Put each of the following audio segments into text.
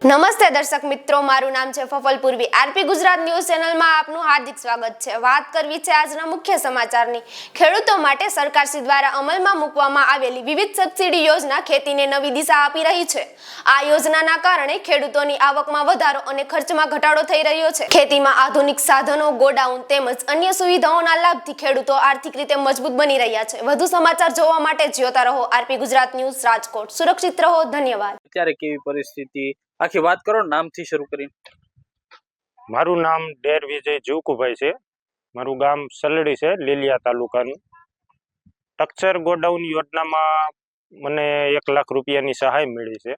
નમસ્તે દર્શક મિત્રો, મારું નામ છે ફફલ પૂર્વી। આરપી ગુજરાત ન્યૂઝ ચેનલમાં આપનું હાર્દિક સ્વાગત છે। વાત કરવી છે આજના મુખ્ય સમાચારની। ખેડૂતો માટે સરકારશ્રી દ્વારા અમલમાં મૂકવામાં આવેલી વિવિધ સબસિડી યોજના ખેતીને નવી દિશા આપી રહી છે। આ યોજનાના કારણે ખેડૂતોની આવકમાં વધારો અને ખર્ચમાં ઘટાડો થઈ રહ્યો છે। ખેતીમાં આધુનિક સાધનો, ગોડાઉન તેમજ અન્ય સુવિધાઓના લાભથી ખેડૂતો આર્થિક રીતે મજબૂત બની રહ્યા છે। વધુ સમાચાર જોવા માટે જોતા રહો આરપી ગુજરાત ન્યૂઝ રાજકોટ। સુરક્ષિત રહો, ધન્યવાદ। અત્યારે કેવી પરિસ્થિતિ, આખી વાત કરો, નામથી શરૂ કરીને। મારું નામ ડેર વિજય જીવકુભાઈ છે। મારું ગામ સલડી છે, લીલિયા તાલુકાનું। ટક્ચર ગોડાઉન યોજનામાં મને 1 લાખ રૂપિયાની સહાય મળી છે।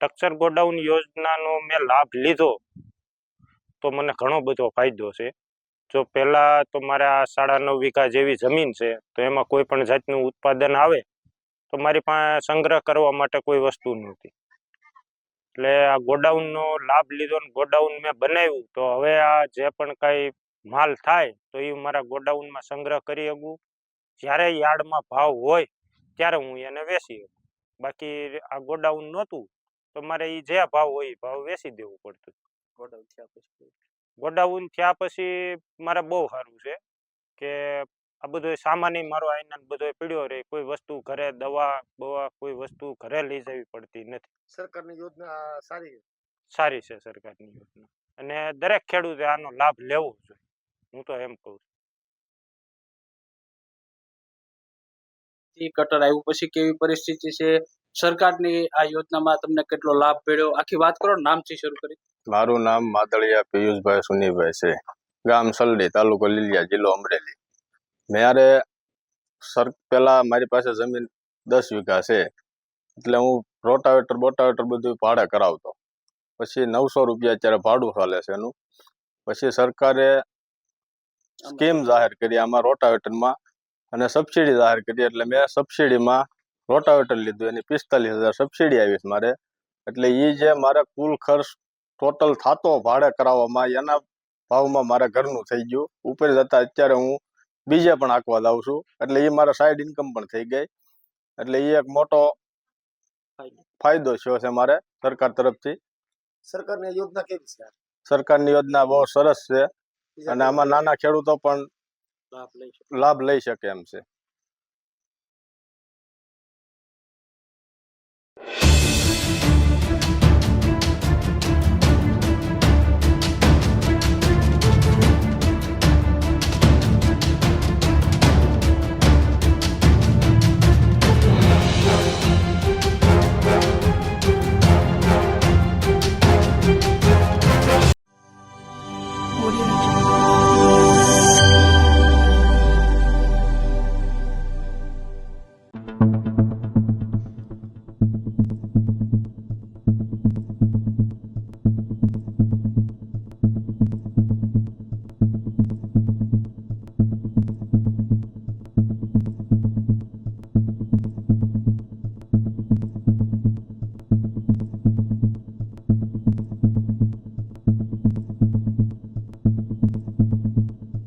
ટક્ચર ગોડાઉન યોજનાનો મેં લાભ લીધો તો મને ઘણો બધો ફાયદો છે। જો પહેલાં તો મારા 9.5 વીઘા જેવી જમીન છે, તો એમાં કોઈ પણ જાતનું ઉત્પાદન આવે તો મારી પાસે સંગ્રહ કરવા માટે કોઈ વસ્તુ નહોતી। એટલે આ ગોડાઉનનો લાભ લીધો ને ગોડાઉન મેં બનાવ્યું, તો હવે આ જે પણ કાંઈ માલ થાય તો એ મારા ગોડાઉનમાં સંગ્રહ કરી શકું। જ્યારે યાર્ડમાં ભાવ હોય ત્યારે હું એને વેચી શકું। બાકી આ ગોડાઉન નહોતું તો મારે એ જે ભાવ હોય એ ભાવ વેચી દેવું પડતું। ગોડાઉન થયા પછી મારે બહુ સારું છે કે આ બધો સામાન મારો આઈના બધો પીડ્યો રહે। કોઈ વસ્તુ ઘરે, દવા બવા કોઈ વસ્તુ ઘરે લઈ જવી પડતી નથી। સરકારની યોજના સારી છે સરકારની યોજના, અને દરેક ખેડૂતે આનો લાભ લેવો જોઈએ, હું તો એમ કહું છું। કટર આવ્યું પછી કેવી પરિસ્થિતિ છે, સરકારની આ યોજનામાં તમને કેટલો લાભ મળ્યો, આખી વાત કરો, નામથી શરૂ કરી। મારું નામ માદળિયા પિયુષભાઈ સુનીભાઈ છે, ગામ સલડી, તાલુકો લીલિયા, જિલ્લો અમરેલી। મારે પહેલા મારી પાસે જમીન 10 વીઘા છે, એટલે હું રોટાવેટર બોટાવેટર બધું ભાડે કરાવતો। પછી 900 રૂપિયા અત્યારે ભાડું ચાલે છે એનું। પછી સરકારે સ્કીમ જાહેર કરી આમાં રોટાવેટરમાં, અને સબસિડી જાહેર કરી, એટલે મેં સબસિડીમાં રોટાવેટર લીધું, એની 45,000 સબસિડી આવી છે મારે। એટલે એ જે મારે કુલ ખર્ચ ટોટલ થતો ભાડે કરાવવામાં, એના ભાવમાં મારે ઘરનું થઈ ગયું। ઉપર જતાં અત્યારે હું બીજે પણ આંકવા જાઉં છું, એટલે એ મારા સાઈડ ઇન્કમ પણ થઈ ગઈ। એટલે એ એક મોટો ફાયદો થયો છે મારે સરકાર તરફથી। સરકારની યોજના કેવી છે? સરકારની યોજના બહુ સરસ છે, અને આમાં નાના ખેડૂતો પણ લાભ લઈ શકે એમ છે।